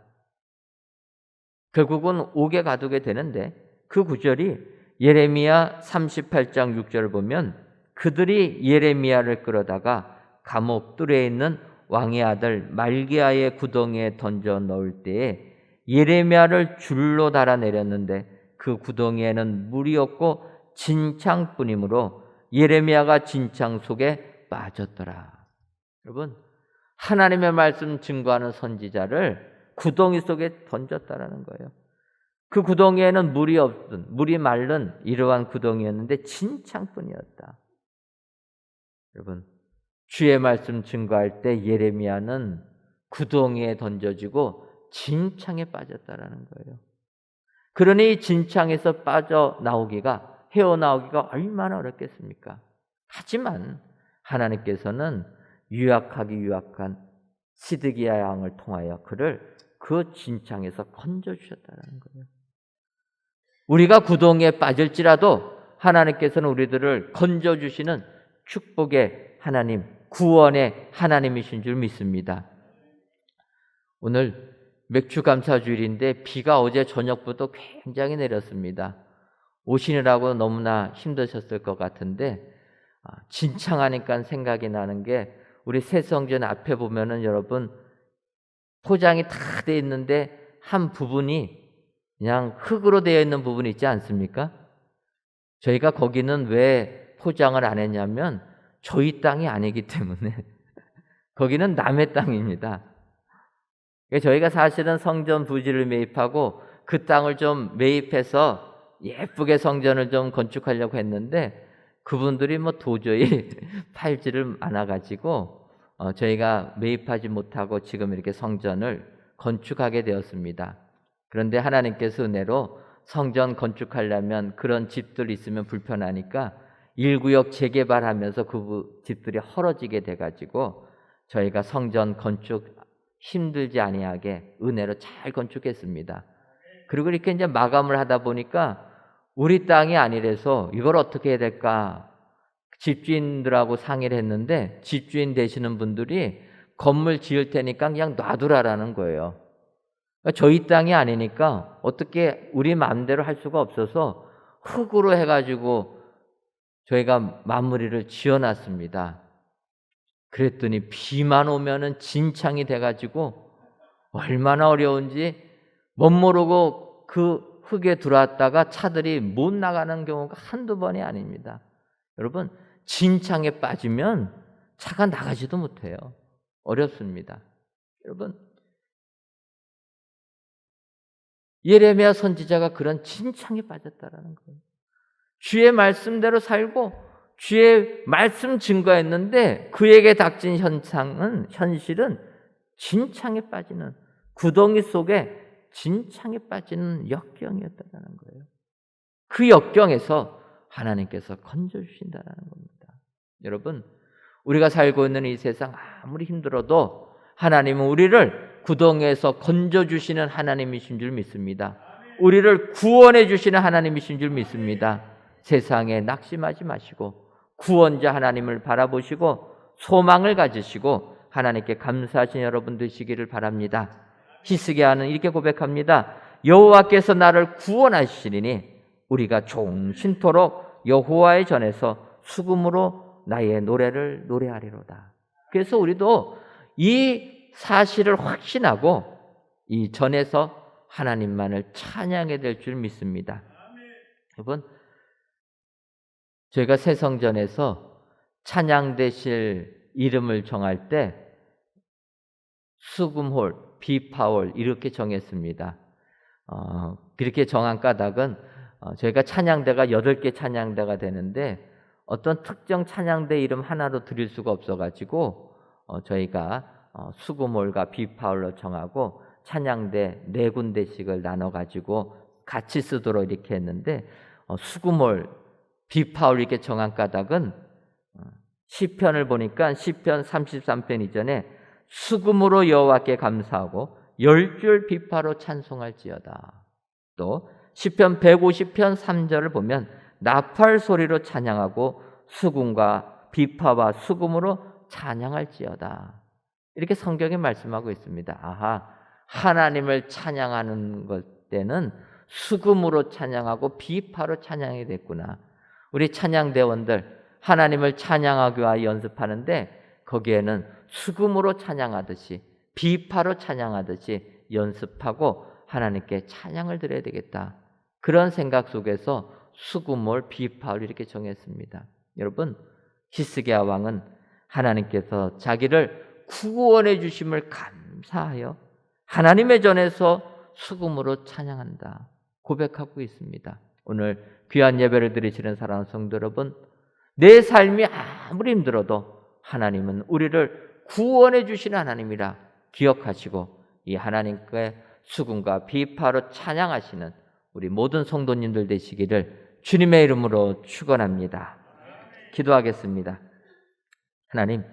결국은 옥에 가두게 되는데, 그 구절이 예레미야 38장 6절을 보면 그들이 예레미야를 끌어다가 감옥 뜰에 있는 왕의 아들 말기야의 구덩이에 던져 넣을 때에 예레미야를 줄로 달아내렸는데 그 구덩이에는 물이 없고 진창뿐이므로 예레미야가 진창 속에 빠졌더라. 여러분, 하나님의 말씀 증거하는 선지자를 구덩이 속에 던졌다라는 거예요. 그 구덩이에는 물이 없던, 물이 마른 이러한 구덩이였는데 진창뿐이었다. 여러분, 주의 말씀 증거할 때 예레미야는 구덩이에 던져지고 진창에 빠졌다라는 거예요. 그러니 이 진창에서 빠져나오기가, 헤어나오기가 얼마나 어렵겠습니까? 하지만 하나님께서는 유약하기 유약한 시드기야 양을 통하여 그를 그 진창에서 건져주셨다는 거예요. 우리가 구덩이에 빠질지라도 하나님께서는 우리들을 건져주시는 축복의 하나님, 구원의 하나님이신 줄 믿습니다. 오늘 맥주감사주일인데 비가 어제 저녁부터 굉장히 내렸습니다. 오시느라고 너무나 힘드셨을 것 같은데 진창하니까 생각이 나는 게 우리 새성전 앞에 보면은 여러분 포장이 다 돼 있는데 한 부분이 그냥 흙으로 되어 있는 부분이 있지 않습니까? 저희가 거기는 왜 포장을 안 했냐면 저희 땅이 아니기 때문에 거기는 남의 땅입니다. 저희가 사실은 성전 부지를 매입하고 그 땅을 좀 매입해서 예쁘게 성전을 좀 건축하려고 했는데 그분들이 도저히 팔지를 않아가지고 저희가 매입하지 못하고 지금 이렇게 성전을 건축하게 되었습니다. 그런데 하나님께서 은혜로 성전 건축하려면 그런 집들이 있으면 불편하니까 1구역 재개발하면서 그 집들이 헐어지게 돼가지고 저희가 성전 건축 힘들지 아니하게 은혜로 잘 건축했습니다. 그리고 이렇게 이제 마감을 하다 보니까 우리 땅이 아니라서 이걸 어떻게 해야 될까? 집주인들하고 상의를 했는데 집주인 되시는 분들이 건물 지을 테니까 그냥 놔두라라는 거예요. 그러니까 저희 땅이 아니니까 어떻게 우리 마음대로 할 수가 없어서 흙으로 해가지고 저희가 마무리를 지어놨습니다. 그랬더니 비만 오면은 진창이 돼가지고 얼마나 어려운지 못 모르고 그 흙에 들어왔다가 차들이 못 나가는 경우가 한두 번이 아닙니다. 여러분, 진창에 빠지면 차가 나가지도 못해요. 어렵습니다. 여러분, 예레미야 선지자가 그런 진창에 빠졌다라는 거예요. 주의 말씀대로 살고 주의 말씀 증거했는데 그에게 닥친 현실은 진창에 빠지는, 구덩이 속에 진창에 빠지는 역경이었다는 거예요. 그 역경에서 하나님께서 건져주신다는 겁니다. 여러분, 우리가 살고 있는 이 세상 아무리 힘들어도 하나님은 우리를 구덩이에서 건져주시는 하나님이신 줄 믿습니다. 우리를 구원해 주시는 하나님이신 줄 믿습니다. 세상에 낙심하지 마시고 구원자 하나님을 바라보시고 소망을 가지시고 하나님께 감사하신 여러분 되시기를 바랍니다. 히스기야는 이렇게 고백합니다. 여호와께서 나를 구원하시리니 우리가 종신토록 여호와의 전에서 수금으로 나의 노래를 노래하리로다. 그래서 우리도 이 사실을 확신하고 이 전에서 하나님만을 찬양해야 될 줄 믿습니다. 여러분, 저희가 새 성전에서 찬양되실 이름을 정할 때 수금홀, 비파홀 이렇게 정했습니다. 그렇게 정한 까닭은 저희가 찬양대가 8개 찬양대가 되는데 어떤 특정 찬양대 이름 하나로 드릴 수가 없어가지고 저희가 수금홀과 비파홀로 정하고 찬양대 4군데씩을 나눠가지고 같이 쓰도록 이렇게 했는데 수금홀, 비파홀 이렇게 정한 까닭은 시편을 보니까 시편 33편 이전에 수금으로 여호와께 감사하고 10줄 비파로 찬송할지어다. 또 시편 150편 3절을 보면 나팔 소리로 찬양하고 수금과 비파와 수금으로 찬양할지어다. 이렇게 성경에 말씀하고 있습니다. 아하, 하나님을 찬양하는 것 때는 수금으로 찬양하고 비파로 찬양이 됐구나. 우리 찬양대원들 하나님을 찬양하기 위해 연습하는데 거기에는 수금으로 찬양하듯이 비파로 찬양하듯이 연습하고 하나님께 찬양을 드려야 되겠다. 그런 생각 속에서 수금홀, 비파를 이렇게 정했습니다. 여러분, 히스기야 왕은 하나님께서 자기를 구원해 주심을 감사하여 하나님의 전에서 수금으로 찬양한다 고백하고 있습니다. 오늘 귀한 예배를 드리시는 사랑하는 성도 여러분, 내 삶이 아무리 힘들어도 하나님은 우리를 구원해 주시는 하나님이라 기억하시고 이 하나님께 수금과 비파로 찬양하시는 우리 모든 성도님들 되시기를 주님의 이름으로 축원합니다. 기도하겠습니다. 하나님,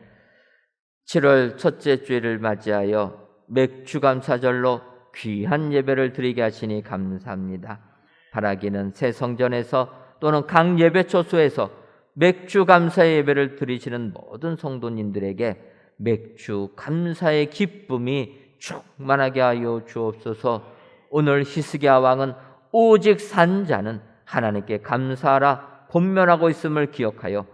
7월 첫째 주일을 맞이하여 맥주감사절로 귀한 예배를 드리게 하시니 감사합니다. 바라기는 새 성전에서 또는 각 예배초소에서 맥주 감사의 예배를 드리시는 모든 성도님들에게 맥주 감사의 기쁨이 충만하게 하여 주옵소서. 오늘 히스기야 왕은 오직 산 자는 하나님께 감사하라 권면하고 있음을 기억하여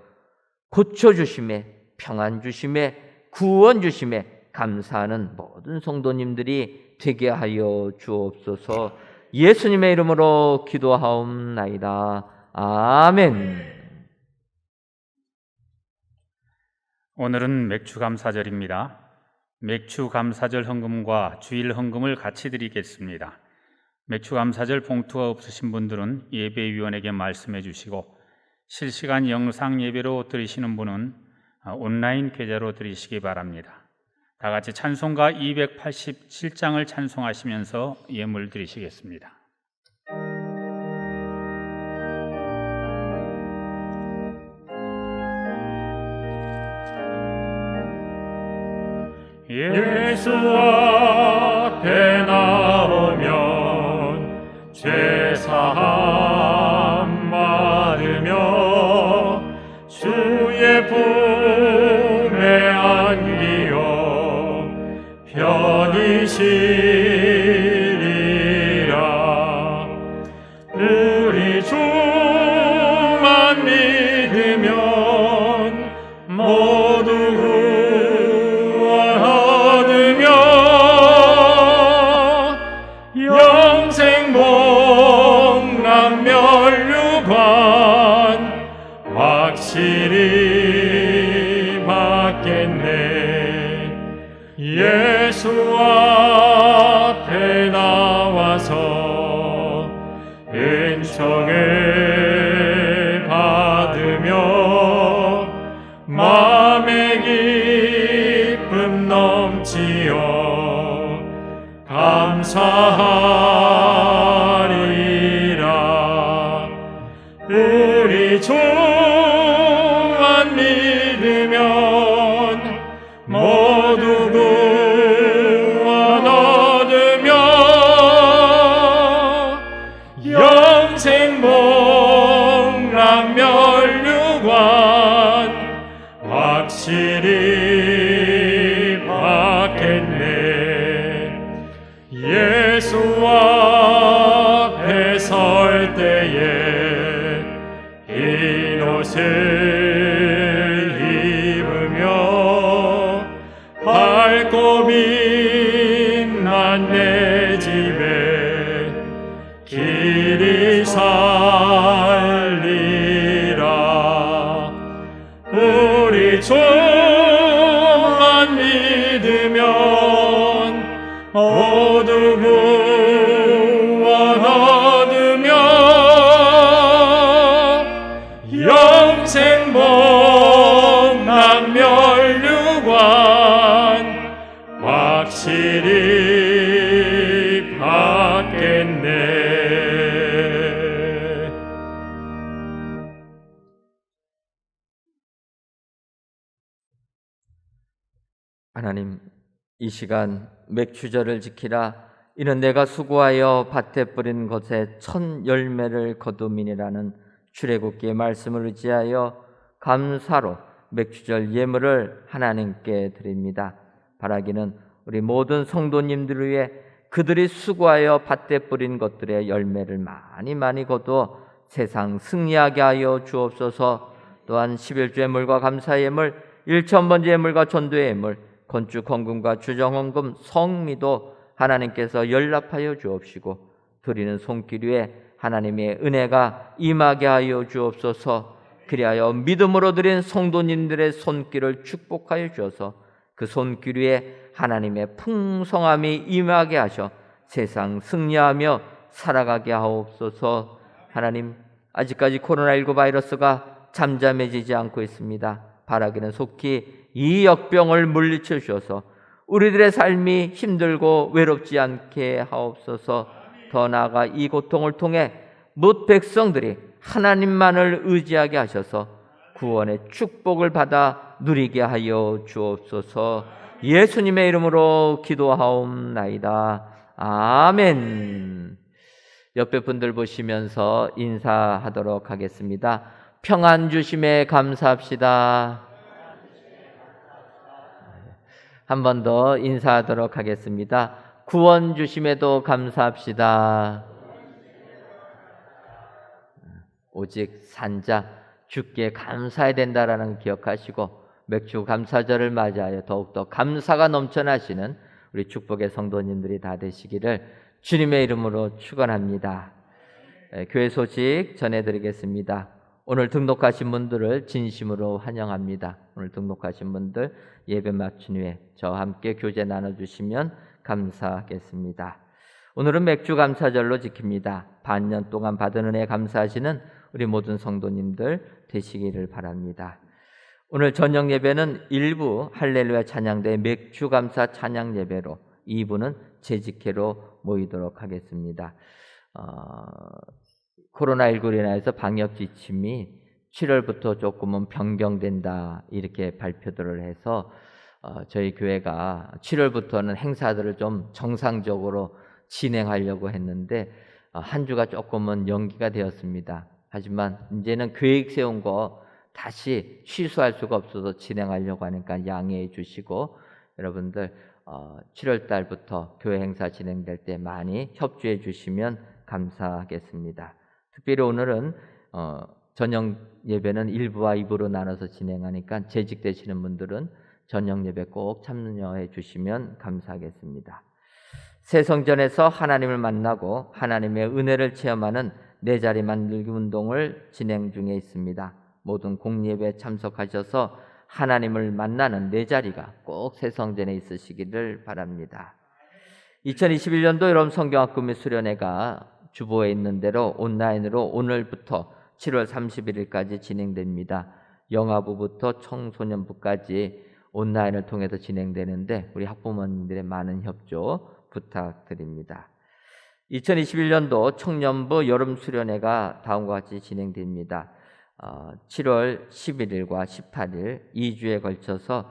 고쳐주심에, 평안 주심에, 구원 주심에 감사하는 모든 성도님들이 되게 하여 주옵소서. 예수님의 이름으로 기도하옵나이다. 아멘. 오늘은 맥주감사절입니다. 맥주감사절 헌금과 주일 헌금을 같이 드리겠습니다. 맥주감사절 봉투가 없으신 분들은 예배위원에게 말씀해 주시고, 실시간 영상 예배로 드리시는 분은 온라인 계좌로 드리시기 바랍니다. 다 같이 찬송가 287장을 찬송하시면서 예물 드리시겠습니다. 예수 앞에 나오면 죄사함 받으며 주의 품에 안기어 편히 쉬리라. 우리 주만 믿으면 모두 영생 복락 면류관 확실히 받겠네. 예수 앞에 나와서 은총을 받으며 마음의 기쁨 넘치어 감사하리라. 우리 주만 믿으면 모두 구원 얻으며 영생 복락 면류관 확실히 받겠네. 예수 앞에 설 때에 흰 옷을 입으며 밝고 빛난 내 집에 길이 살리라. 우리 주만 믿으면 모두 구원 얻으며 영생 복락 면류관 확실히 받겠네. 하나님, 이 시간 맥주절을 지키라. 이는 내가 수고하여 밭에 뿌린 것에 첫 열매를 거둠이니라는 출애굽기의 말씀을 의지하여 감사로 맥주절 예물을 하나님께 드립니다. 바라기는 우리 모든 성도님들을 위해 그들이 수고하여 밭에 뿌린 것들의 열매를 많이 거두어 세상 승리하게 하여 주옵소서. 또한 11조 예물과 감사 예물, 1,000번째 예물과 전도의 예물, 건축 헌금과 주정 헌금, 성미도 하나님께서 연락하여 주옵시고 드리는 손길 위에 하나님의 은혜가 임하게 하여 주옵소서. 그리하여 믿음으로 드린 성도님들의 손길을 축복하여 주어서 그 손길 위에 하나님의 풍성함이 임하게 하셔 세상 승리하며 살아가게 하옵소서. 하나님, 아직까지 코로나19 바이러스가 잠잠해지지 않고 있습니다. 바라기는 속히 이 역병을 물리쳐 주셔서 우리들의 삶이 힘들고 외롭지 않게 하옵소서. 더 나아가 이 고통을 통해 뭇 백성들이 하나님만을 의지하게 하셔서 구원의 축복을 받아 누리게 하여 주옵소서. 예수님의 이름으로 기도하옵나이다. 아멘. 옆에 분들 보시면서 인사하도록 하겠습니다. 평안 주심에 감사합시다. 한 번 더 인사하도록 하겠습니다. 구원 주심에도 감사합시다. 오직 산자 주께 감사해야 된다라는 걸 기억하시고 맥주 감사절을 맞이하여 더욱더 감사가 넘쳐나시는 우리 축복의 성도님들이 다 되시기를 주님의 이름으로 축원합니다. 교회 소식 전해드리겠습니다. 오늘 등록하신 분들을 진심으로 환영합니다. 오늘 등록하신 분들 예배 마친 후에 저와 함께 교제 나눠주시면 감사하겠습니다. 오늘은 맥주 감사절로 지킵니다. 반년 동안 받은 은혜 감사하시는 우리 모든 성도님들 되시기를 바랍니다. 오늘 저녁 예배는 1부 할렐루야 찬양대 맥주 감사 찬양 예배로 2부는 재직회로 모이도록 하겠습니다. 코로나19로 인해서 방역 지침이 7월부터 조금은 변경된다 이렇게 발표들을 해서 저희 교회가 7월부터는 행사들을 좀 정상적으로 진행하려고 했는데 한 주가 조금은 연기가 되었습니다. 하지만 이제는 계획 세운 거 다시 취소할 수가 없어서 진행하려고 하니까 양해해 주시고 여러분들 7월 달부터 교회 행사 진행될 때 많이 협조해 주시면 감사하겠습니다. 특별히 오늘은 저녁 예배는 1부와 2부로 나눠서 진행하니까 재직되시는 분들은 저녁 예배 꼭 참여해 주시면 감사하겠습니다. 새 성전에서 하나님을 만나고 하나님의 은혜를 체험하는 네 자리 만들기 운동을 진행 중에 있습니다. 모든 공예배에 참석하셔서 하나님을 만나는 네 자리가 꼭 새 성전에 있으시기를 바랍니다. 2021년도 여러분 성경학교 및 수련회가 주보에 있는 대로 온라인으로 오늘부터 7월 31일까지 진행됩니다. 영아부부터 청소년부까지 온라인을 통해서 진행되는데 우리 학부모님들의 많은 협조 부탁드립니다. 2021년도 청년부 여름 수련회가 다음과 같이 진행됩니다. 7월 11일과 18일 2주에 걸쳐서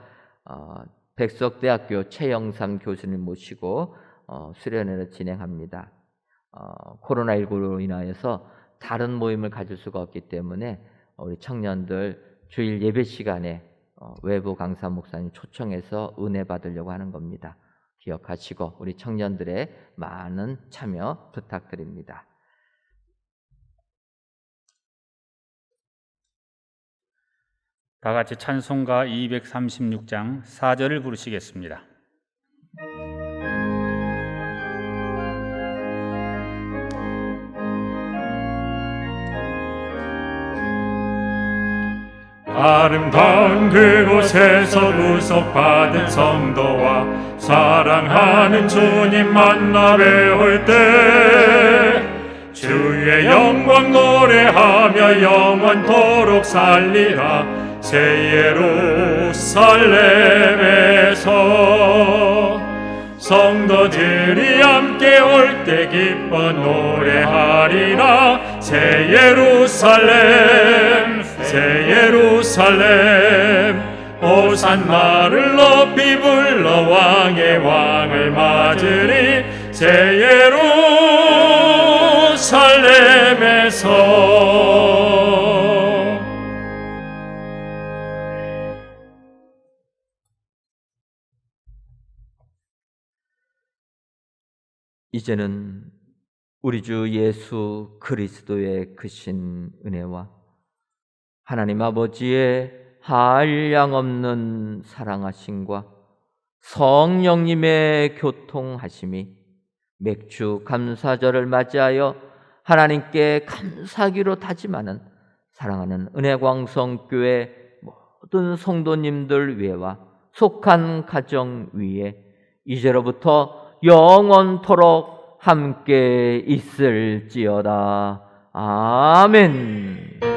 백석대학교 최영삼 교수님 모시고 수련회를 진행합니다. 코로나19로 인하여서 다른 모임을 가질 수가 없기 때문에 우리 청년들 주일 예배 시간에 외부 강사 목사님 초청해서 은혜 받으려고 하는 겁니다. 기억하시고 우리 청년들의 많은 참여 부탁드립니다. 다 같이 찬송가 236장 4절을 부르시겠습니다. 아름다운 그곳에서 구속받은 성도와 사랑하는 주님 만나 배울 때 주의 영광 노래하며 영원토록 살리라. 새 예루살렘에서 성도들이 함께 올 때 기뻐 노래하리라. 새 예루살렘 새 예루살렘 호산나를 높이 불러 왕의 왕을 맞으리. 새 예루살렘에서 이제는 우리 주 예수 그리스도의 크신 은혜와 하나님 아버지의 한량없는 사랑하심과 성령님의 교통하심이 맥주 감사절을 맞이하여 하나님께 감사하기로 다짐하는 사랑하는 은혜광성교회 모든 성도님들 위에와 속한 가정 위에 이제로부터 영원토록 함께 있을지어다. 아멘.